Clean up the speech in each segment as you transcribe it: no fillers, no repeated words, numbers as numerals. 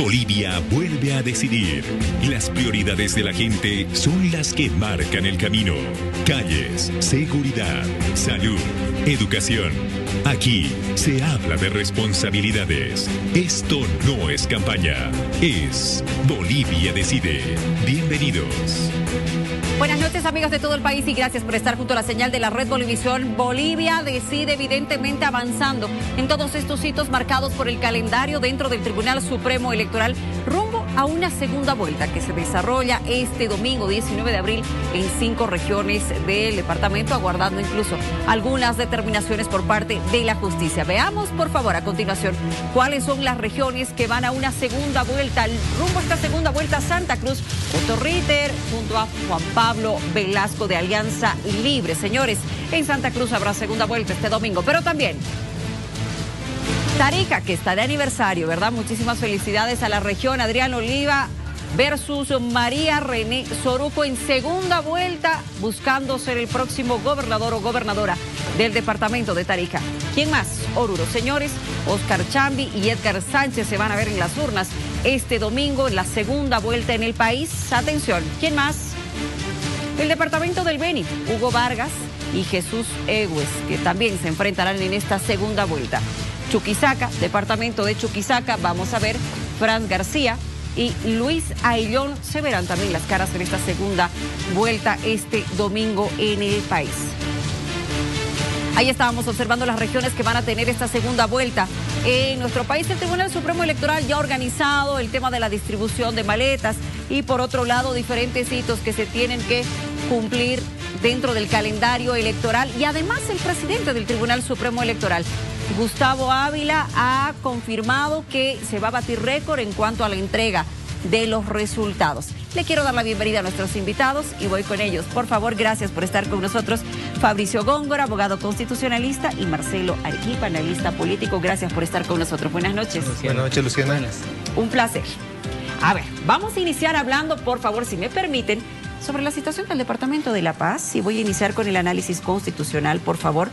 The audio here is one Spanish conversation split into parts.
Bolivia vuelve a decidir. Las prioridades de la gente son las que marcan el camino. Calles, seguridad, salud, educación. Aquí se habla de responsabilidades. Esto no es campaña, es Bolivia Decide. Bienvenidos. Buenas noches, amigos de todo el país, y gracias por estar junto a la señal de la Red Bolivisión. Bolivia Decide, evidentemente avanzando en todos estos hitos marcados por el calendario dentro del Tribunal Supremo Electoral, rumbo a una segunda vuelta que se desarrolla este domingo 19 de abril en 5 regiones del departamento, aguardando incluso algunas determinaciones por parte de la justicia. Veamos, por favor, a continuación, cuáles son las regiones que van a una segunda vuelta. Rumbo a esta segunda vuelta: Santa Cruz, Otto Ritter, junto a Juan Pablo Velasco de Alianza Libre. Señores, en Santa Cruz habrá segunda vuelta este domingo, pero también Tarija, que está de aniversario, ¿verdad? Muchísimas felicidades a la región. Adrián Oliva versus María René Soruco en segunda vuelta, buscando ser el próximo gobernador o gobernadora del departamento de Tarija. ¿Quién más? Oruro. Señores, Oscar Chambi y Edgar Sánchez se van a ver en las urnas este domingo en la segunda vuelta en el país. Atención, ¿quién más? El departamento del Beni, Hugo Vargas y Jesús Egues, que también se enfrentarán en esta segunda vuelta. Chuquisaca, departamento de Chuquisaca, vamos a ver, Fran García y Luis Ayllón se verán también las caras en esta segunda vuelta este domingo en el país. Ahí estábamos observando las regiones que van a tener esta segunda vuelta. En nuestro país, el Tribunal Supremo Electoral ya ha organizado el tema de la distribución de maletas y, por otro lado, diferentes hitos que se tienen que cumplir dentro del calendario electoral. Y además, el presidente del Tribunal Supremo Electoral, Gustavo Ávila, ha confirmado que se va a batir récord en cuanto a la entrega de los resultados. Le quiero dar la bienvenida a nuestros invitados y voy con ellos. Por favor, gracias por estar con nosotros. Fabricio Góngora, abogado constitucionalista, y Marcelo Arequipa, analista político. Gracias por estar con nosotros. Buenas noches. Buenas noches, Luciana. Un placer. A ver, vamos a iniciar hablando, por favor, si me permiten, sobre la situación del Departamento de La Paz. Y voy a iniciar con el análisis constitucional, por favor.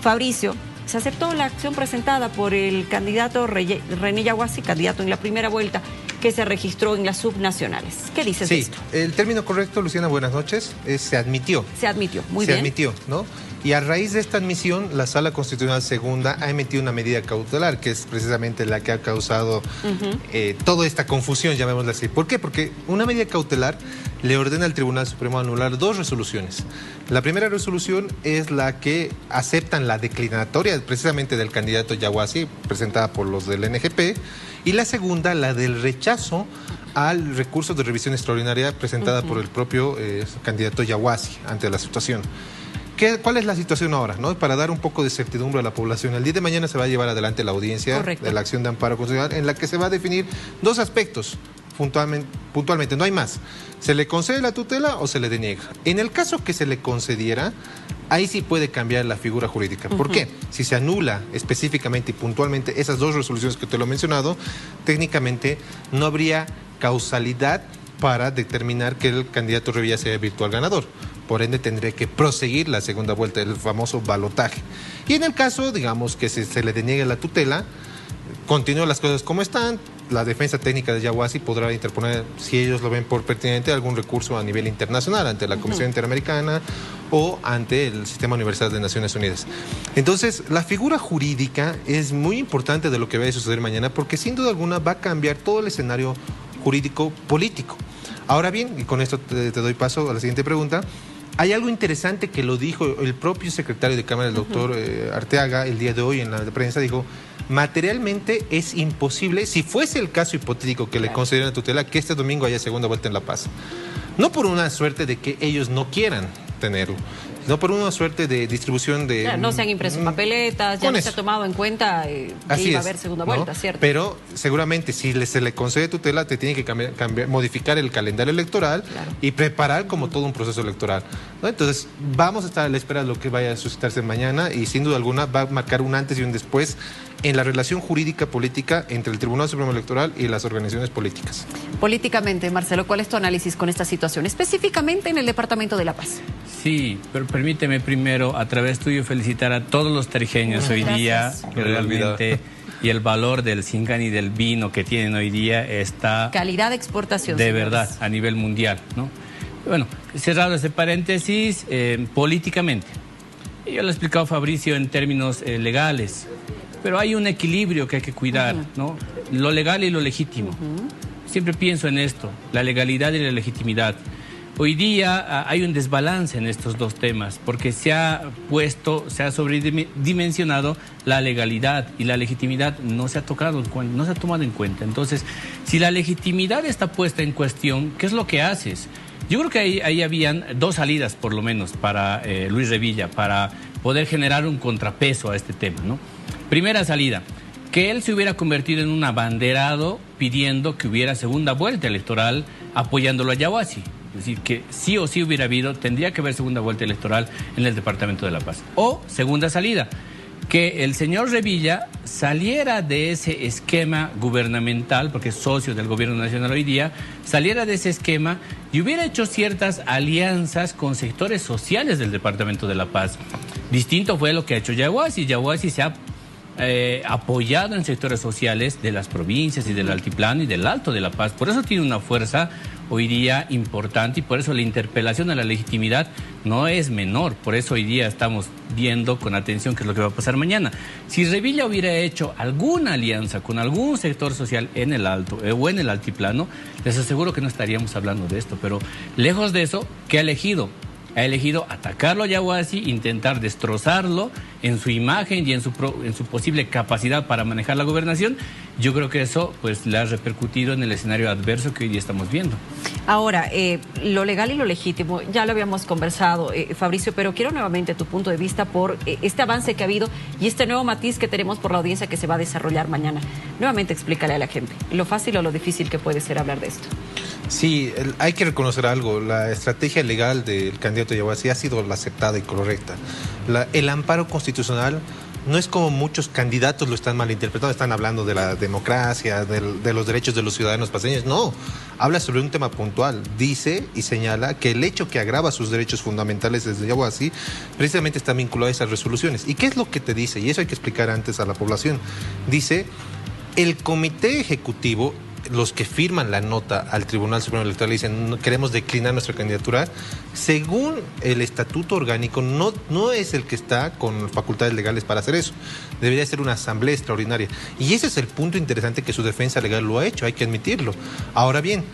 Fabricio, se aceptó la acción presentada por el candidato René Yaguasi, candidato en la primera vuelta, que se registró en las subnacionales. ¿Qué dices de esto? Sí, el término correcto, Luciana, buenas noches, es se admitió. Se admitió, muy bien. Se admitió, ¿no? Y a raíz de esta admisión, la Sala Constitucional Segunda ha emitido una medida cautelar, que es precisamente la que ha causado toda esta confusión, llamémosla así. ¿Por qué? Porque una medida cautelar le ordena al Tribunal Supremo anular 2 resoluciones. La primera resolución es la que aceptan la declinatoria precisamente del candidato Yaguasi, presentada por los del NGP, y la segunda, la del rechazo al recurso de revisión extraordinaria presentada por el propio candidato Yaguasi ante la situación. ¿Cuál es la situación ahora, ¿no? Para dar un poco de certidumbre a la población. El día de mañana se va a llevar adelante la audiencia de la acción de amparo constitucional, en la que se va a definir 2 aspectos puntualmente, no hay más. ¿Se le concede la tutela o se le deniega? En el caso que se le concediera, ahí sí puede cambiar la figura jurídica. ¿Por qué? Si se anula específicamente y puntualmente esas 2 resoluciones que te lo he mencionado, técnicamente no habría causalidad para determinar que el candidato Revilla sea virtual ganador. Por ende, tendría que proseguir la segunda vuelta, el famoso balotaje. Y en el caso, digamos, que se le deniegue la tutela, continúan las cosas como están. La defensa técnica de Yaguasi podrá interponer, si ellos lo ven por pertinente, algún recurso a nivel internacional ante la Comisión Interamericana o ante el Sistema Universal de Naciones Unidas. Entonces, la figura jurídica es muy importante de lo que vaya a suceder mañana, porque sin duda alguna va a cambiar todo el escenario jurídico político. Ahora bien, y con esto te doy paso a la siguiente pregunta, hay algo interesante que lo dijo el propio secretario de Cámara, el doctor Arteaga, el día de hoy en la prensa. Dijo: materialmente es imposible, si fuese el caso hipotético que le concedieran la tutela, que este domingo haya segunda vuelta en La Paz. No por una suerte de que ellos no quieran tenerlo, no por una suerte de distribución de... Claro, no se han impreso papeletas, ya no se ha tomado en cuenta que iba a haber segunda vuelta, ¿cierto? Pero seguramente si se le concede tutela, te tiene que modificar el calendario electoral y preparar como todo un proceso electoral, ¿no? Entonces, vamos a estar a la espera de lo que vaya a suscitarse mañana y sin duda alguna va a marcar un antes y un después en la relación jurídica política entre el Tribunal Supremo Electoral y las organizaciones políticas. Políticamente, Marcelo, ¿cuál es tu análisis con esta situación, específicamente en el Departamento de La Paz? Sí, pero permíteme primero, a través tuyo, felicitar a todos los tarijeños hoy día, que realmente y el valor del Singani y del vino que tienen hoy día está... Calidad de exportación. De señores. verdad, a nivel mundial, ¿no? Bueno, cerrado ese paréntesis, políticamente. Yo lo he explicado Fabricio en términos legales, pero hay un equilibrio que hay que cuidar, ¿no? Lo legal y lo legítimo. Siempre pienso en esto, la legalidad y la legitimidad. Hoy día hay un desbalance en estos dos temas, porque se ha sobredimensionado la legalidad y la legitimidad no se ha tomado en cuenta. Entonces, si la legitimidad está puesta en cuestión, ¿qué es lo que haces? Yo creo que ahí habían dos salidas, por lo menos, para Luis Revilla, para poder generar un contrapeso a este tema, ¿no? Primera salida, que él se hubiera convertido en un abanderado pidiendo que hubiera segunda vuelta electoral apoyándolo a Yaguasi. Es decir, que sí o sí tendría que haber segunda vuelta electoral en el Departamento de La Paz. O segunda salida, que el señor Revilla saliera de ese esquema gubernamental, porque es socio del gobierno nacional hoy día, saliera de ese esquema y hubiera hecho ciertas alianzas con sectores sociales del Departamento de La Paz. Distinto fue lo que ha hecho Yaguasi. Yaguasi se ha apoyado en sectores sociales de las provincias y del altiplano y del Alto de La Paz. Por eso tiene una fuerza hoy día importante y por eso la interpelación a la legitimidad no es menor. Por eso hoy día estamos viendo con atención qué es lo que va a pasar mañana. Si Revilla hubiera hecho alguna alianza con algún sector social en el Alto o en el Altiplano, les aseguro que no estaríamos hablando de esto. Pero lejos de eso, ¿qué ha elegido? Ha elegido atacarlo a Yaguasi, intentar destrozarlo en su imagen y en su posible capacidad para manejar la gobernación. Yo creo que eso pues le ha repercutido en el escenario adverso que hoy día estamos viendo. Ahora, lo legal y lo legítimo, ya lo habíamos conversado, Fabricio, pero quiero nuevamente tu punto de vista por este avance que ha habido y este nuevo matiz que tenemos por la audiencia que se va a desarrollar mañana. Nuevamente explícale a la gente lo fácil o lo difícil que puede ser hablar de esto. Sí, hay que reconocer algo. La estrategia legal del candidato Yaguasi ha sido la aceptada y correcta. El amparo constitucional no es como muchos candidatos lo están malinterpretando, están hablando de la democracia, de los derechos de los ciudadanos paseños. No, habla sobre un tema puntual. Dice y señala que el hecho que agrava sus derechos fundamentales desde Yaguasi precisamente está vinculado a esas resoluciones. ¿Y qué es lo que te dice? Y eso hay que explicar antes a la población. Dice, el comité ejecutivo, los que firman la nota al Tribunal Supremo Electoral, dicen no queremos declinar nuestra candidatura, según el estatuto orgánico no es el que está con facultades legales para hacer eso. Debería ser una asamblea extraordinaria. Y ese es el punto interesante que su defensa legal lo ha hecho, hay que admitirlo. Ahora bien,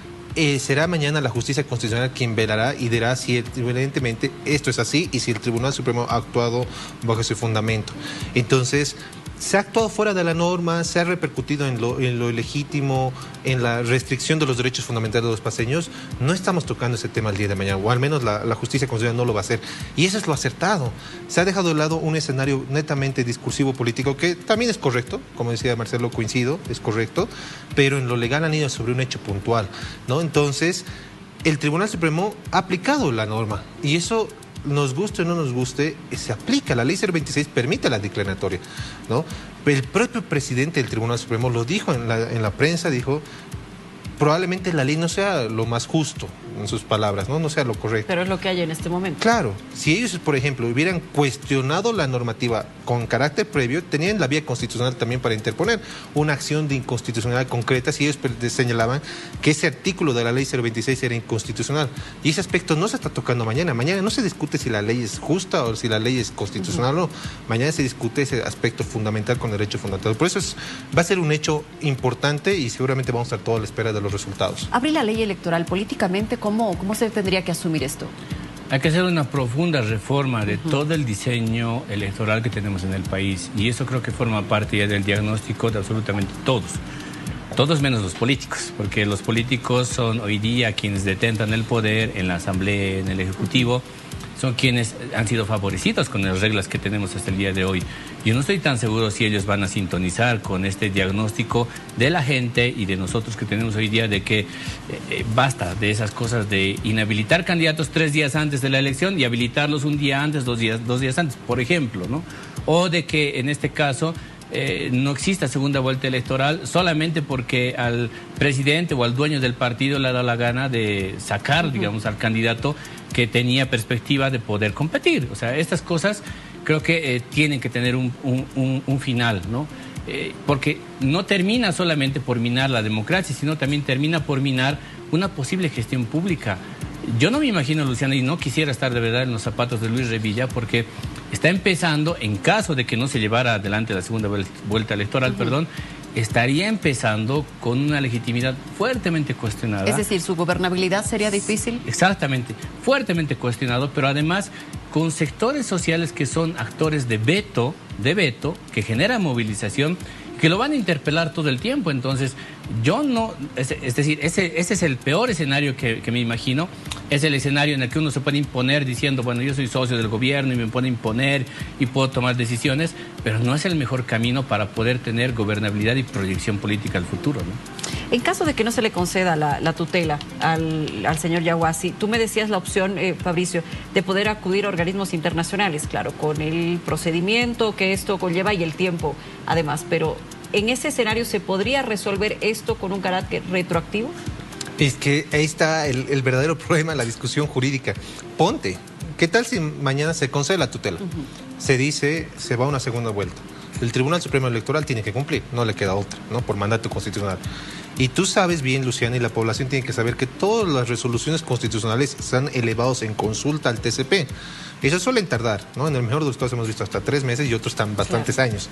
será mañana la justicia constitucional quien velará y dirá si evidentemente esto es así y si el Tribunal Supremo ha actuado bajo ese fundamento. Entonces, se ha actuado fuera de la norma, se ha repercutido en lo ilegítimo, en la restricción de los derechos fundamentales de los paseños. No estamos tocando ese tema el día de mañana, o al menos la justicia constitucional no lo va a hacer. Y eso es lo acertado. Se ha dejado de lado un escenario netamente discursivo político, que también es correcto, como decía Marcelo, coincido, es correcto, pero en lo legal han ido sobre un hecho puntual, ¿no? Entonces, el Tribunal Supremo ha aplicado la norma, y eso, nos guste o no nos guste, se aplica. La ley 026 permite la declaratoria, ¿no? El propio presidente del Tribunal Supremo lo dijo en la prensa, dijo, probablemente la ley no sea lo más justo, en sus palabras, no sea lo correcto. Pero es lo que hay en este momento. Claro, si ellos, por ejemplo, hubieran cuestionado la normativa con carácter previo, tenían la vía constitucional también para interponer una acción de inconstitucionalidad concreta si ellos señalaban que ese artículo de la ley 026 era inconstitucional. Y ese aspecto no se está tocando mañana. Mañana no se discute si la ley es justa o si la ley es constitucional o no. Mañana se discute ese aspecto fundamental con el derecho fundamental. Por eso va a ser un hecho importante y seguramente vamos a estar todos a la espera de los resultados. Abre la ley electoral políticamente, ¿cómo se tendría que asumir esto? Hay que hacer una profunda reforma de todo el diseño electoral que tenemos en el país, y eso creo que forma parte ya del diagnóstico de absolutamente todos menos los políticos, porque los políticos son hoy día quienes detentan el poder en la Asamblea, en el Ejecutivo, son quienes han sido favorecidos con las reglas que tenemos hasta el día de hoy. Yo no estoy tan seguro si ellos van a sintonizar con este diagnóstico de la gente y de nosotros que tenemos hoy día, de que basta de esas cosas de inhabilitar candidatos 3 días antes de la elección y habilitarlos un día antes, dos días antes, por ejemplo, ¿no? O de que en este caso no exista segunda vuelta electoral solamente porque al presidente o al dueño del partido le ha dado la gana de sacar, digamos, al candidato que tenía perspectiva de poder competir. O sea, estas cosas creo que tienen que tener un final, ¿no? porque no termina solamente por minar la democracia, sino también termina por minar una posible gestión pública. Yo no me imagino, Luciana, y no quisiera estar de verdad en los zapatos de Luis Revilla, porque está empezando, en caso de que no se llevara adelante la segunda vuelta electoral, estaría empezando con una legitimidad fuertemente cuestionada. Es decir, ¿su gobernabilidad sería difícil? Exactamente, fuertemente cuestionado, pero además con sectores sociales que son actores de veto, que generan movilización, que lo van a interpelar todo el tiempo. Entonces, yo no, es decir, ese es el peor escenario que me imagino. Es el escenario en el que uno se puede imponer diciendo, bueno, yo soy socio del gobierno y me puedo imponer y puedo tomar decisiones, pero no es el mejor camino para poder tener gobernabilidad y proyección política al futuro, ¿no? En caso de que no se le conceda la tutela al señor Yaguasí, tú me decías la opción, Fabricio, de poder acudir a organismos internacionales, claro, con el procedimiento que esto conlleva y el tiempo, además, pero ¿en ese escenario se podría resolver esto con un carácter retroactivo? Es que ahí está el verdadero problema, la discusión jurídica. Ponte, ¿qué tal si mañana se concede la tutela? Se dice, se va a una segunda vuelta. El Tribunal Supremo Electoral tiene que cumplir, no le queda otra, ¿no? Por mandato constitucional. Y tú sabes bien, Luciana, y la población tiene que saber que todas las resoluciones constitucionales están elevados en consulta al TCP. Ellos suelen tardar, ¿no? En el mejor de los casos hemos visto hasta 3 meses y otros están bastantes años.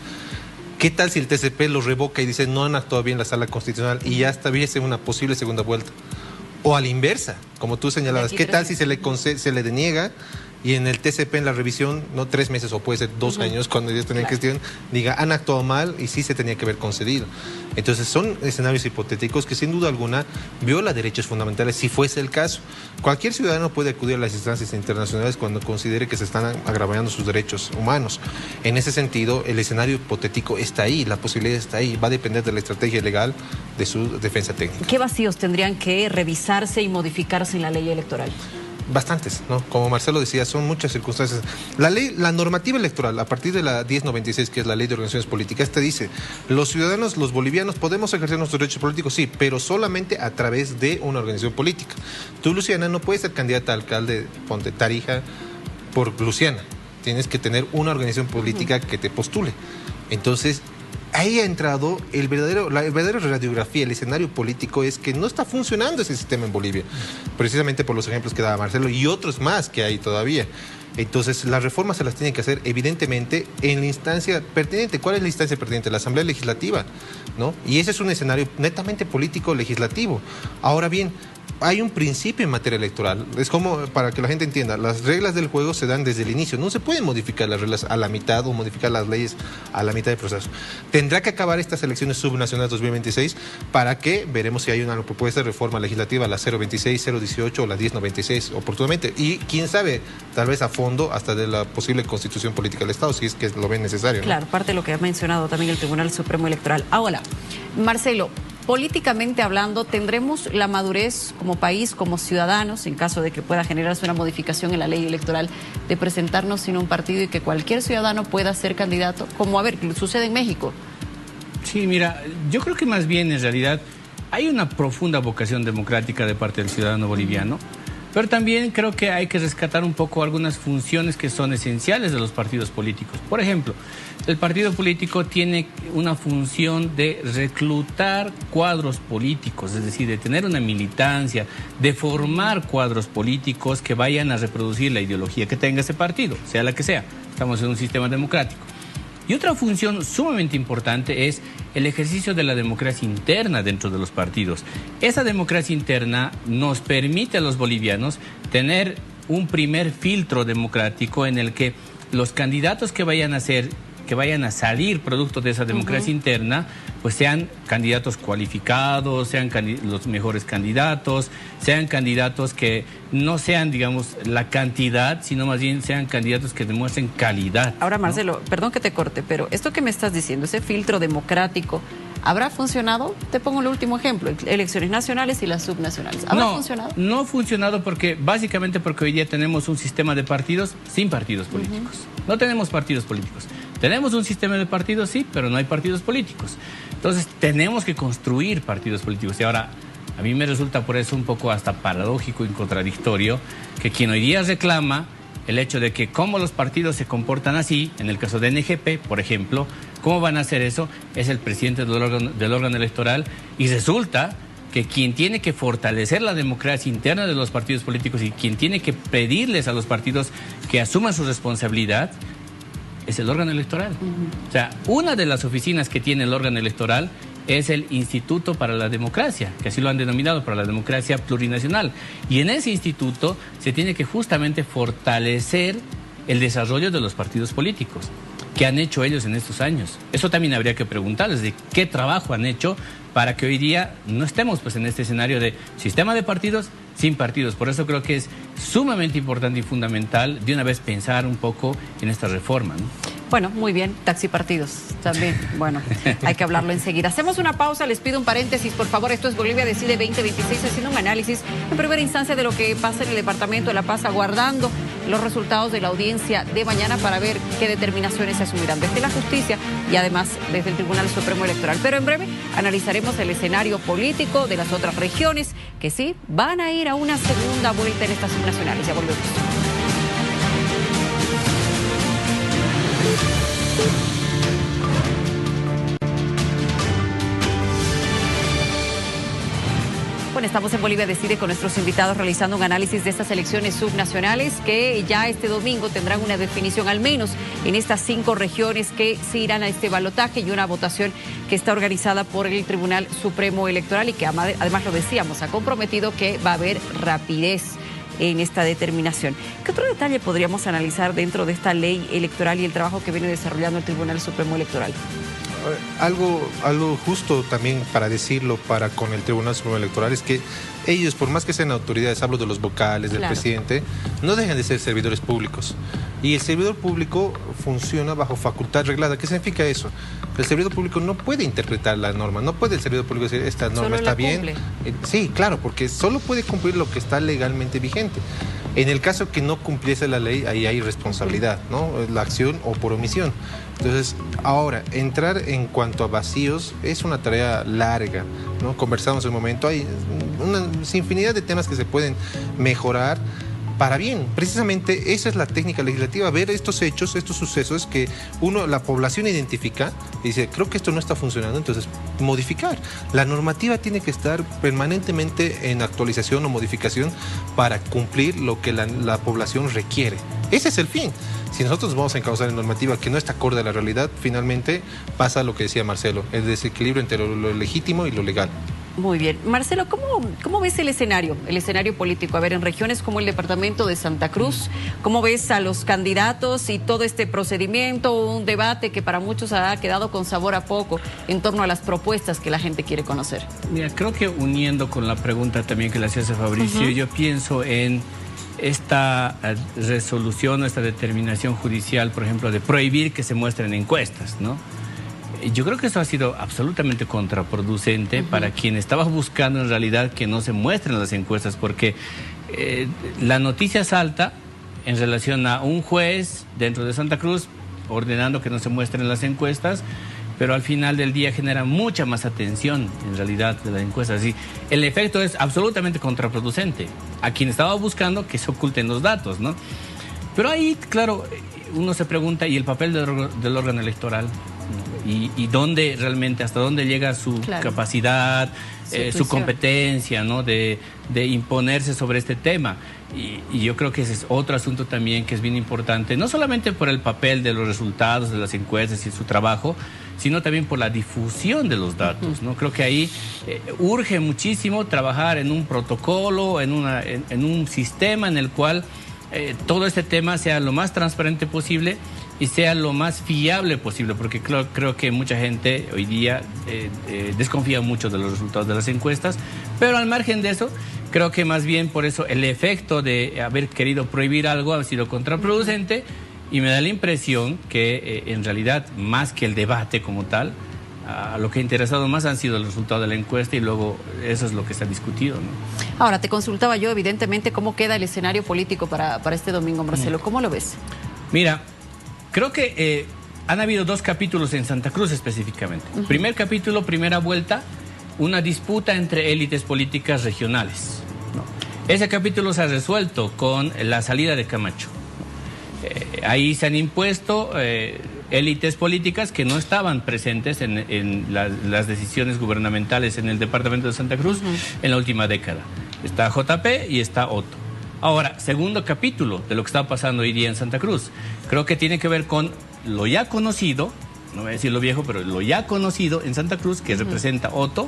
¿Qué tal si el TCP lo revoca y dice no han actuado bien la sala constitucional y ya establece una posible segunda vuelta? O a la inversa, como tú señalabas, ¿qué tal si se le deniega y en el TCP, en la revisión, no 3 meses o puede ser 2 años cuando ya estén en gestión, diga han actuado mal y sí se tenía que haber concedido? Entonces son escenarios hipotéticos que sin duda alguna viola derechos fundamentales si fuese el caso. Cualquier ciudadano puede acudir a las instancias internacionales cuando considere que se están agravando sus derechos humanos. En ese sentido, el escenario hipotético está ahí, la posibilidad está ahí, va a depender de la estrategia legal de su defensa técnica. ¿Qué vacíos tendrían que revisarse y modificarse en la ley electoral? Bastantes, ¿no? Como Marcelo decía, son muchas circunstancias. La normativa electoral, a partir de la 1096, que es la ley de organizaciones políticas, te dice, los ciudadanos, los bolivianos, podemos ejercer nuestros derechos políticos, sí, pero solamente a través de una organización política. Tú, Luciana, no puedes ser candidata a alcalde, ponte Tarija, por Luciana. Tienes que tener una organización política que te postule. Entonces, ahí ha entrado la verdadera radiografía, el escenario político es que no está funcionando ese sistema en Bolivia, precisamente por los ejemplos que daba Marcelo y otros más que hay todavía. Entonces, las reformas se las tienen que hacer evidentemente en la instancia pertinente. ¿Cuál es la instancia pertinente? La Asamblea Legislativa, ¿no? Y ese es un escenario netamente político legislativo. Ahora bien, hay un principio en materia electoral. Es como, para que la gente entienda, las reglas del juego se dan desde el inicio. No se pueden modificar las reglas a la mitad o modificar las leyes a la mitad del proceso. Tendrá que acabar estas elecciones subnacionales 2026 para que veremos si hay una propuesta de reforma legislativa, la 026, 018 o la 1096 oportunamente. Y quién sabe, tal vez a fondo hasta de la posible constitución política del Estado, si es que lo ven necesario, ¿no? Claro, parte de lo que ha mencionado también el Tribunal Supremo Electoral. Ahora, Marcelo, políticamente hablando, ¿tendremos la madurez como país, como ciudadanos, en caso de que pueda generarse una modificación en la ley electoral, de presentarnos sin un partido y que cualquier ciudadano pueda ser candidato? Como, a ver, sucede en México. Sí, mira, yo creo que más bien en realidad hay una profunda vocación democrática de parte del ciudadano boliviano, pero también creo que hay que rescatar un poco algunas funciones que son esenciales de los partidos políticos. Por ejemplo, el partido político tiene una función de reclutar cuadros políticos, es decir, de tener una militancia, de formar cuadros políticos que vayan a reproducir la ideología que tenga ese partido, sea la que sea. Estamos en un sistema democrático. Y otra función sumamente importante es el ejercicio de la democracia interna dentro de los partidos. Esa democracia interna nos permite a los bolivianos tener un primer filtro democrático en el que los candidatos que vayan a salir producto de esa democracia interna, pues sean candidatos cualificados, sean los mejores candidatos, sean candidatos que no sean, digamos, la cantidad, sino más bien sean candidatos que demuestren calidad. Ahora, Marcelo, ¿no? Perdón que te corte, pero esto que me estás diciendo, ese filtro democrático, ¿habrá funcionado? Te pongo el último ejemplo, elecciones nacionales y las subnacionales. ¿Habrá funcionado? No ha funcionado básicamente porque hoy día tenemos un sistema de partidos sin partidos políticos. No tenemos partidos políticos. Tenemos un sistema de partidos, sí, pero no hay partidos políticos. Entonces, tenemos que construir partidos políticos. Y ahora, a A mí me resulta por eso un poco hasta paradójico y contradictorio que quien hoy día reclama el hecho de que como los partidos se comportan así, en el caso de NGP, por ejemplo, ¿cómo van a hacer eso? Es el presidente del órgano electoral, y resulta que quien tiene que fortalecer la democracia interna de los partidos políticos y quien tiene que pedirles a los partidos que asuman su responsabilidad es el órgano electoral. O sea, una de las oficinas que tiene el órgano electoral es el Instituto para la Democracia, que así lo han denominado, para la democracia plurinacional. Y en ese instituto se tiene que justamente fortalecer el desarrollo de los partidos políticos. ¿Qué han hecho ellos en estos años? Eso también habría que preguntarles, de qué trabajo han hecho para que hoy día no estemos pues en este escenario de sistema de partidos sin partidos. Por eso creo que es sumamente importante y fundamental de una vez pensar un poco en esta reforma, ¿no? Bueno, muy bien, taxipartidos también. Bueno, hay que hablarlo enseguida. Hacemos una pausa, les pido un paréntesis, por favor. Esto es Bolivia Decide 2026, haciendo un análisis en primera instancia de lo que pasa en el Departamento de La Paz, aguardando los resultados de la audiencia de mañana para ver qué determinaciones se asumirán desde la justicia y además desde el Tribunal Supremo Electoral. Pero en breve analizaremos el escenario político de las otras regiones que sí van a ir a una segunda vuelta en estas subnacionales. Ya volvemos. Bueno, estamos en Bolivia Decide con nuestros invitados realizando un análisis de estas elecciones subnacionales que ya este domingo tendrán una definición, al menos en estas 5 regiones que se irán a este balotaje, y una votación que está organizada por el Tribunal Supremo Electoral y que además lo decíamos, ha comprometido que va a haber rapidez en esta determinación. ¿Qué otro detalle podríamos analizar dentro de esta ley electoral y el trabajo que viene desarrollando el Tribunal Supremo Electoral? Algo justo también para decirlo con el Tribunal Supremo Electoral es que ellos, por más que sean autoridades, hablo de los vocales, del presidente, no dejan de ser servidores públicos. Y el servidor público funciona bajo facultad reglada. ¿Qué significa eso? El servidor público no puede interpretar la norma, no puede el servidor público decir esta norma está bien. Sí, claro, porque solo puede cumplir lo que está legalmente vigente. En el caso que no cumpliese la ley, ahí hay responsabilidad, ¿no? La acción o por omisión. Entonces, ahora, entrar en cuanto a vacíos es una tarea larga, ¿no? Conversamos en un momento, hay una infinidad de temas que se pueden mejorar para bien. Precisamente esa es la técnica legislativa, ver estos hechos, estos sucesos que la población identifica y dice, creo que esto no está funcionando, entonces modificar. La normativa tiene que estar permanentemente en actualización o modificación para cumplir lo que la población requiere. Ese es el fin. Si nosotros vamos a encauzar en normativa que no está acorde a la realidad, finalmente pasa lo que decía Marcelo, el desequilibrio entre lo legítimo y lo legal. Muy bien. Marcelo, ¿cómo ves el escenario político? A ver, en regiones como el departamento de Santa Cruz, ¿cómo ves a los candidatos y todo este procedimiento, un debate que para muchos ha quedado con sabor a poco en torno a las propuestas que la gente quiere conocer? Mira, creo que uniendo con la pregunta también que le hacía a Fabricio, yo pienso en esta resolución o esta determinación judicial, por ejemplo, de prohibir que se muestren encuestas, ¿no? Yo creo que eso ha sido absolutamente contraproducente para quien estaba buscando en realidad que no se muestren las encuestas, porque la noticia salta en relación a un juez dentro de Santa Cruz ordenando que no se muestren las encuestas, pero al final del día genera mucha más atención en realidad de las encuestas. Y el efecto es absolutamente contraproducente a quien estaba buscando que se oculten los datos, ¿no? Pero ahí, claro, uno se pregunta, ¿y el papel del órgano electoral? Y dónde realmente, hasta dónde llega su capacidad, su competencia, ¿no? de imponerse sobre este tema. Y yo creo que ese es otro asunto también que es bien importante, no solamente por el papel de los resultados de las encuestas y su trabajo, sino también por la difusión de los datos, ¿no? Creo que ahí urge muchísimo trabajar en un protocolo, en un sistema en el cual todo este tema sea lo más transparente posible y sea lo más fiable posible, porque creo que mucha gente hoy día desconfía mucho de los resultados de las encuestas, pero al margen de eso, creo que más bien por eso el efecto de haber querido prohibir algo ha sido contraproducente, y me da la impresión que en realidad, más que el debate como tal, lo que ha interesado más han sido el resultado de la encuesta, y luego eso es lo que se ha discutido, ¿no? Ahora, te consultaba yo, evidentemente, cómo queda el escenario político para este domingo, Marcelo. ¿Cómo lo ves? Mira, creo que han habido 2 capítulos en Santa Cruz específicamente. Primer capítulo, primera vuelta, una disputa entre élites políticas regionales, ¿no? Ese capítulo se ha resuelto con la salida de Camacho. Ahí se han impuesto élites políticas que no estaban presentes en las decisiones gubernamentales en el departamento de Santa Cruz en la última década. Está JP y está Otto. Ahora, segundo capítulo de lo que está pasando hoy día en Santa Cruz. Creo que tiene que ver con lo ya conocido, no voy a decir lo viejo, pero lo ya conocido en Santa Cruz, que representa Otto,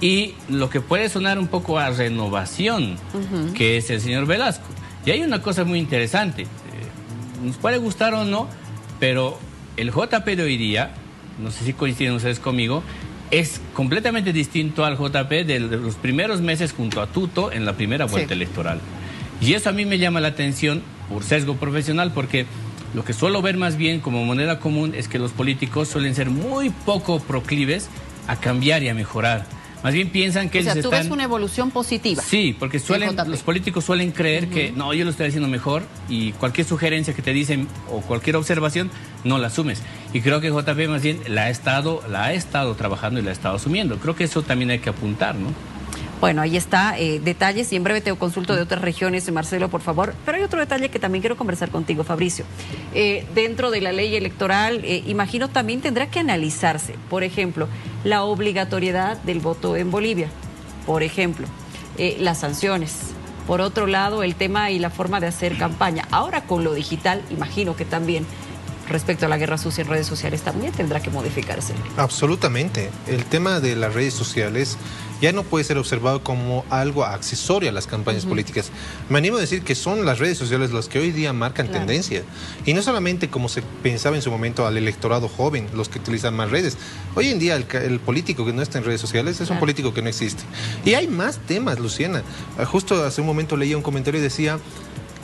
y lo que puede sonar un poco a renovación, que es el señor Velasco. Y hay una cosa muy interesante. Nos puede gustar o no, pero el JP de hoy día, no sé si coinciden ustedes conmigo, es completamente distinto al JP de los primeros meses junto a Tuto en la primera vuelta electoral. Y eso a mí me llama la atención por sesgo profesional, porque lo que suelo ver más bien como moneda común es que los políticos suelen ser muy poco proclives a cambiar y a mejorar. Más bien piensan que ellos tú ves una evolución positiva. Sí, porque los políticos suelen creer que no, yo lo estoy haciendo mejor, y cualquier sugerencia que te dicen o cualquier observación no la asumes. Y creo que JP más bien la ha estado trabajando y la ha estado asumiendo. Creo que eso también hay que apuntar, ¿no? Bueno, ahí está, detalles, y en breve te consulto de otras regiones, Marcelo, por favor. Pero hay otro detalle que también quiero conversar contigo, Fabricio. Dentro de la ley electoral, imagino también tendrá que analizarse, por ejemplo, la obligatoriedad del voto en Bolivia, por ejemplo, las sanciones. Por otro lado, el tema y la forma de hacer campaña. Ahora con lo digital, imagino que también, respecto a la guerra sucia en redes sociales, también tendrá que modificarse. Absolutamente. El tema de las redes sociales ya no puede ser observado como algo accesorio a las campañas políticas. Me animo a decir que son las redes sociales las que hoy día marcan tendencia. Y no solamente como se pensaba en su momento al electorado joven, los que utilizan más redes. Hoy en día el político que no está en redes sociales es un político que no existe. Y hay más temas, Luciana. Justo hace un momento leía un comentario y decía: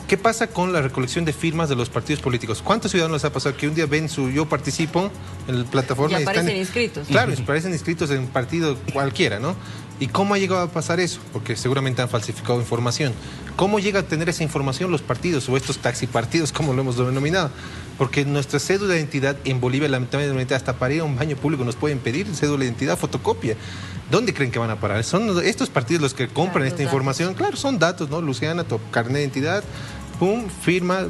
¿qué pasa con la recolección de firmas de los partidos políticos? ¿Cuántos ciudadanos les ha pasado que un día ven yo participo en la plataforma y aparecen inscritos? Claro, aparecen inscritos en un partido cualquiera, ¿no? ¿Y cómo ha llegado a pasar eso? Porque seguramente han falsificado información. ¿Cómo llega a tener esa información los partidos o estos taxipartidos, como lo hemos denominado? Porque nuestra cédula de identidad en Bolivia, lamentablemente, hasta para ir a un baño público nos pueden pedir cédula de identidad, fotocopia. ¿Dónde creen que van a parar? Son estos partidos los que compran esta información. Claro, son datos, ¿no? Luciana, tu carnet de identidad, pum, firma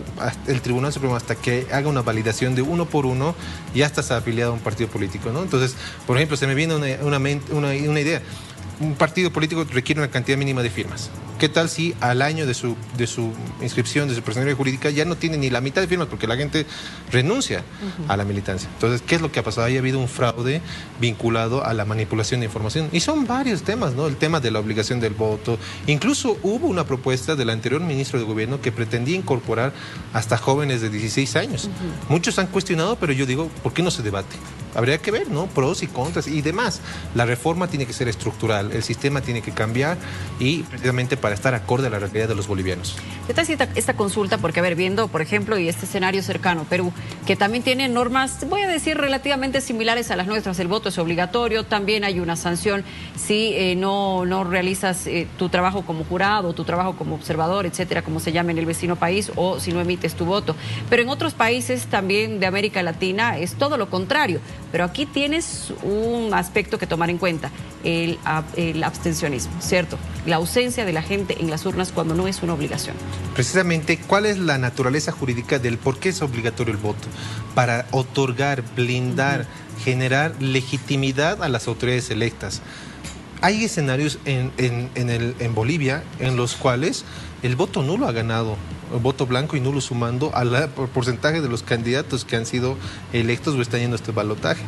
el Tribunal Supremo hasta que haga una validación de uno por uno, y ya estás afiliado a un partido político, ¿no? Entonces, por ejemplo, se me viene una idea. Un partido político requiere una cantidad mínima de firmas. ¿Qué tal si al año de su inscripción, de su personalidad jurídica, ya no tiene ni la mitad de firmas porque la gente renuncia a la militancia? Entonces, ¿qué es lo que ha pasado? Ahí ha habido un fraude vinculado a la manipulación de información. Y son varios temas, ¿no? El tema de la obligación del voto. Incluso hubo una propuesta del anterior ministro de Gobierno que pretendía incorporar hasta jóvenes de 16 años. Muchos han cuestionado, pero yo digo, ¿por qué no se debate? Habría que ver, ¿no? Pros y contras y demás. La reforma tiene que ser estructural, el sistema tiene que cambiar, y precisamente para estar acorde a la realidad de los bolivianos. ¿Qué tal esta consulta? Porque, a ver, viendo, por ejemplo, y este escenario cercano, Perú, que también tiene normas, voy a decir, relativamente similares a las nuestras. El voto es obligatorio, también hay una sanción si no realizas tu trabajo como jurado, tu trabajo como observador, etcétera, como se llama en el vecino país, o si no emites tu voto. Pero en otros países también de América Latina es todo lo contrario. Pero aquí tienes un aspecto que tomar en cuenta, el abstencionismo, ¿cierto? La ausencia de la gente en las urnas cuando no es una obligación. Precisamente, ¿cuál es la naturaleza jurídica del por qué es obligatorio el voto? Para otorgar, blindar, generar legitimidad a las autoridades electas. Hay escenarios en Bolivia en los cuales el voto nulo ha ganado, el voto blanco y nulo sumando al porcentaje de los candidatos que han sido electos o están yendo a este balotaje.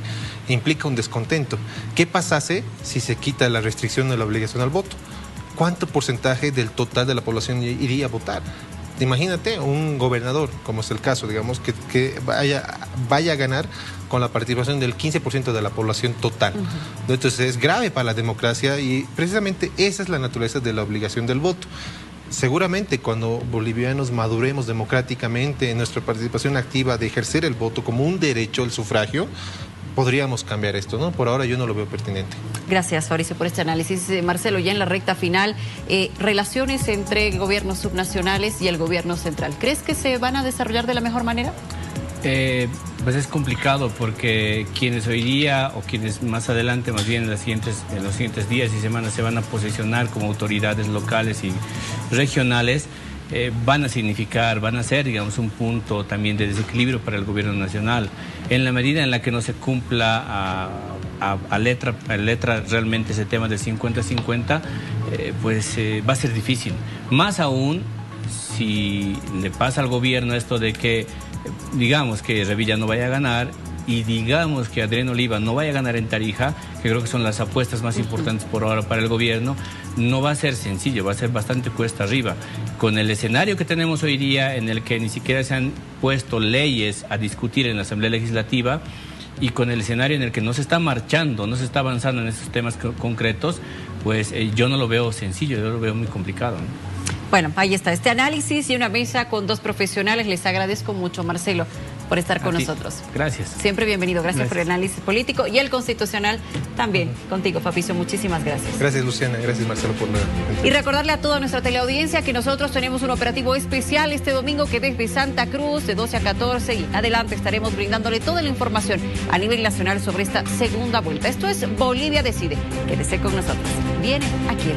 Implica un descontento. ¿Qué pasase si se quita la restricción de la obligación al voto? ¿Cuánto porcentaje del total de la población iría a votar? Imagínate un gobernador, como es el caso, digamos, que vaya a ganar con la participación del 15% de la población total. Entonces es grave para la democracia, y precisamente esa es la naturaleza de la obligación del voto. Seguramente cuando bolivianos maduremos democráticamente en nuestra participación activa de ejercer el voto como un derecho, el sufragio, podríamos cambiar esto, ¿no? Por ahora yo no lo veo pertinente. Gracias, Fabricio, por este análisis. Marcelo, ya en la recta final, relaciones entre gobiernos subnacionales y el gobierno central, ¿crees que se van a desarrollar de la mejor manera? Pues es complicado, porque quienes hoy día o quienes más adelante, más bien en los siguientes días y semanas, se van a posicionar como autoridades locales y regionales, van a significar, van a ser, digamos, un punto también de desequilibrio para el gobierno nacional. En la medida en la que no se cumpla a letra realmente ese tema del 50-50, pues va a ser difícil. Más aún si le pasa al gobierno esto de que, digamos, que Revilla no vaya a ganar y digamos que Adrián Oliva no vaya a ganar en Tarija, que creo que son las apuestas más importantes por ahora para el gobierno, no va a ser sencillo, va a ser bastante cuesta arriba. Con el escenario que tenemos hoy día, en el que ni siquiera se han puesto leyes a discutir en la Asamblea Legislativa, y con el escenario en el que no se está marchando, no se está avanzando en esos temas concretos, pues yo no lo veo sencillo, yo lo veo muy complicado, ¿no? Bueno, ahí está este análisis y una mesa con dos profesionales. Les agradezco mucho, Marcelo, por estar con nosotros. Gracias. Siempre bienvenido. Gracias por el análisis político y el constitucional también. Contigo, Fabricio, muchísimas gracias. Gracias, Luciana. Gracias, Marcelo, por la... Y recordarle a toda nuestra teleaudiencia que nosotros tenemos un operativo especial este domingo, que desde Santa Cruz de 12 a 14 y adelante estaremos brindándole toda la información a nivel nacional sobre esta segunda vuelta. Esto es Bolivia Decide. Quédese con nosotros. Viene aquí el...